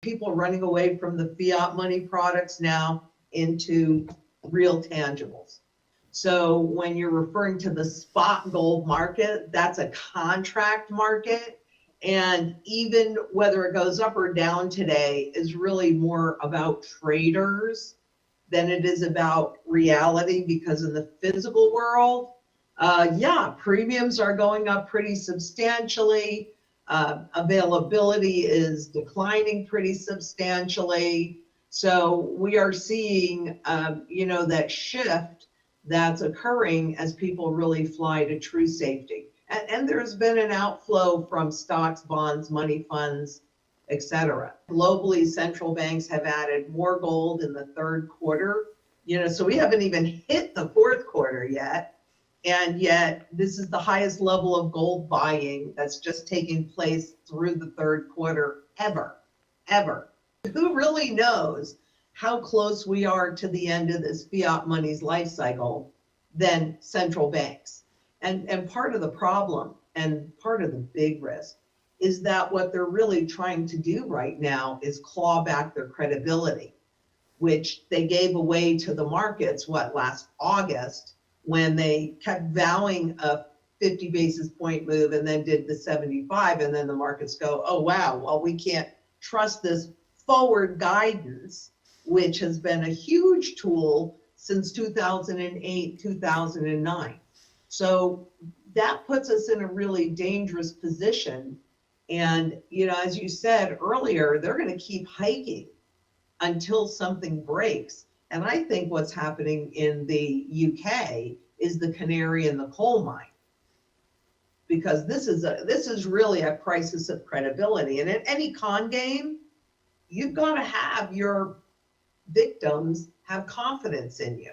People running away from the fiat money products now into real tangibles. So when you're referring to the spot gold market, that's a contract market. And even whether it goes up or down today is really more about traders than it is about reality, because in the physical world, premiums are going up pretty substantially. Availability is declining pretty substantially. So we are seeing, that shift that's occurring as people really fly to true safety. And there's been an outflow from stocks, bonds, money funds, etc. Globally, central banks have added more gold in the third quarter. So we haven't even hit the fourth quarter yet. And yet this is the highest level of gold buying that's just taking place through the third quarter ever. Who really knows how close we are to the end of this fiat money's life cycle than central banks? And part of the problem and part of the big risk is that what they're really trying to do right now is claw back their credibility, which they gave away to the markets, last August, when they kept vowing a 50 basis point move and then did the 75, and then the markets go, oh, wow, well, we can't trust this forward guidance, which has been a huge tool since 2008, 2009. So that puts us in a really dangerous position. And, as you said earlier, they're going to keep hiking until something breaks. And I think what's happening in the UK is the canary in the coal mine, because this is really a crisis of credibility. And in any con game, you've got to have your victims have confidence in you.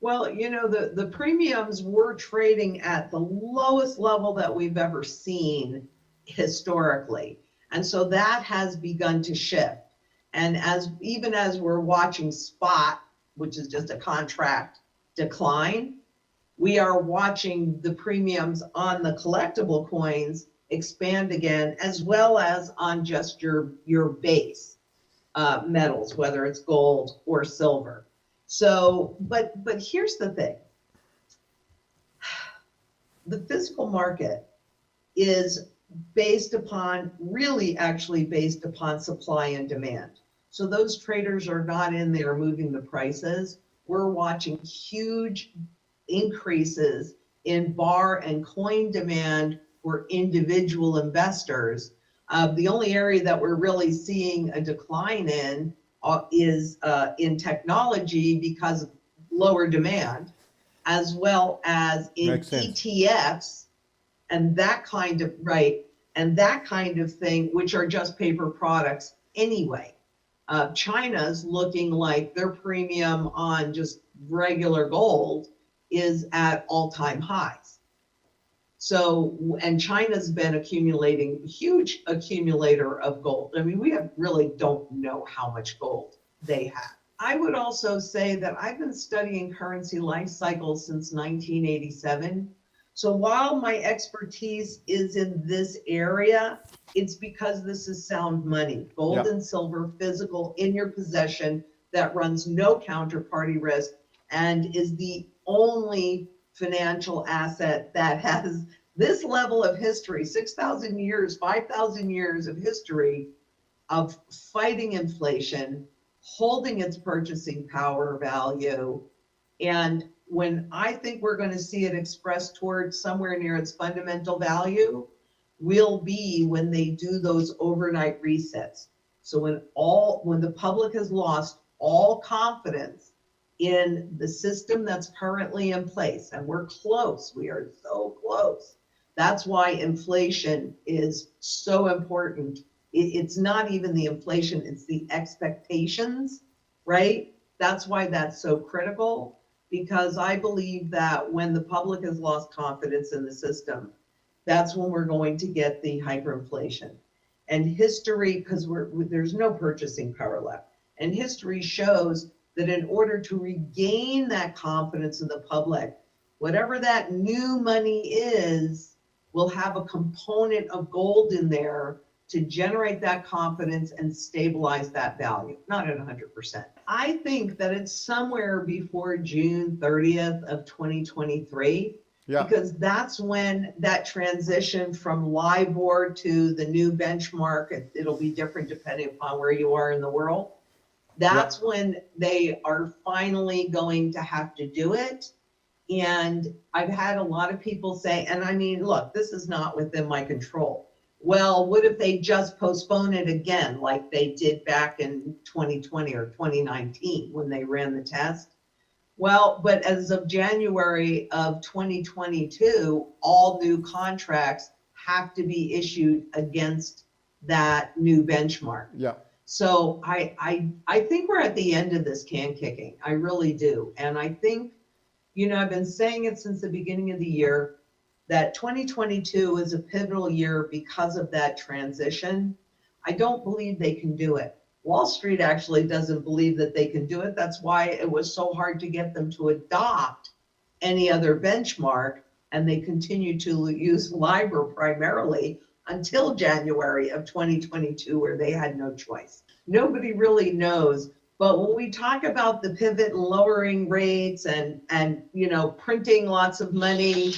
Well, the premiums were trading at the lowest level that we've ever seen historically. And so that has begun to shift. And even as we're watching spot, which is just a contract decline, we are watching the premiums on the collectible coins expand again, as well as on just your base metals, whether it's gold or silver. So, but here's the thing. The physical market is actually based upon supply and demand. So those traders are not in there moving the prices. We're watching huge increases in bar and coin demand for individual investors. The only area that we're really seeing a decline in is in technology because of lower demand, as well as in ETFs and that kind of thing, which are just paper products anyway. China's looking like their premium on just regular gold is at all-time highs. So, and China's been accumulating, huge accumulator of gold. I mean, we really don't know how much gold they have. I would also say that I've been studying currency life cycles since 1987. So while my expertise is in this area, it's because this is sound money, gold and silver, physical in your possession, that runs no counterparty risk and is the only financial asset that has this level of history, 6,000 years, 5,000 years of history of fighting inflation, holding its purchasing power value. And when I think we're going to see it expressed towards somewhere near its fundamental value, will be when they do those overnight resets. So when the public has lost all confidence in the system that's currently in place, and we're close, we are so close. That's why inflation is so important. It's not even the inflation, it's the expectations, right? That's why that's so critical, because I believe that when the public has lost confidence in the system, that's when we're going to get the hyperinflation. And history, because there's no purchasing power left, and history shows that in order to regain that confidence in the public, whatever that new money is will have a component of gold in there to generate that confidence and stabilize that value, not at 100%. I think that it's somewhere before June 30th of 2023, because that's when that transition from LIBOR to the new benchmark, it'll be different depending upon where you are in the world. That's when they are finally going to have to do it. And I've had a lot of people say, and I mean, look, this is not within my control. Well, what if they just postpone it again, like they did back in 2020 or 2019 when they ran the test? Well, but as of January of 2022, all new contracts have to be issued against that new benchmark. Yeah. So I think we're at the end of this can kicking. I really do. And I think, you know, I've been saying it since the beginning of the year, that 2022 is a pivotal year because of that transition. I don't believe they can do it. Wall Street actually doesn't believe that they can do it. That's why it was so hard to get them to adopt any other benchmark. And they continue to use LIBOR primarily until January of 2022, where they had no choice. Nobody really knows. But when we talk about the pivot and lowering rates and you know, printing lots of money,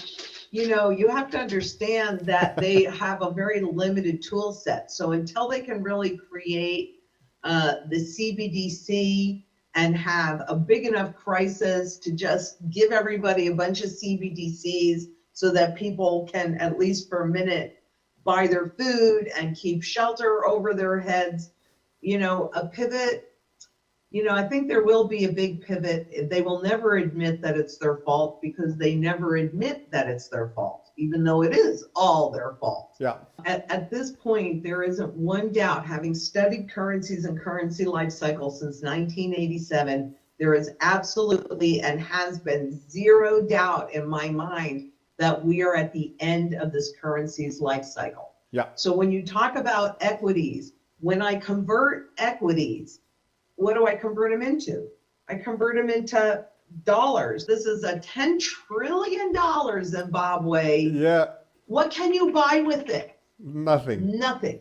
you know, you have to understand that they have a very limited tool set. So until they can really create the CBDC and have a big enough crisis to just give everybody a bunch of CBDCs so that people can, at least for a minute, buy their food and keep shelter over their heads, you know, a pivot. You know, I think there will be a big pivot. They will never admit that it's their fault, because they never admit that it's their fault, even though it is all their fault. Yeah. At this point, there isn't one doubt, having studied currencies and currency life cycles since 1987, there is absolutely and has been zero doubt in my mind that we are at the end of this currency's life cycle. Yeah. So when you talk about equities, when I convert equities, what do I convert them into? I convert them into dollars. This is a $10 trillion Zimbabwe. Yeah. What can you buy with it? Nothing. Nothing.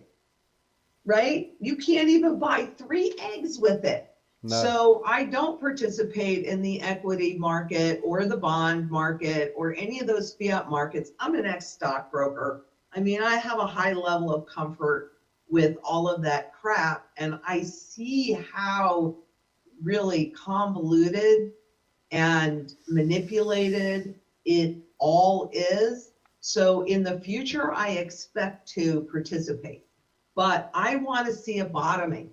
Right? You can't even buy 3 eggs with it. No. So I don't participate in the equity market or the bond market or any of those fiat markets. I'm an ex-stockbroker. I mean, I have a high level of comfort with all of that crap, and I see how really convoluted and manipulated it all is. So in the future, I expect to participate, but I want to see a bottoming.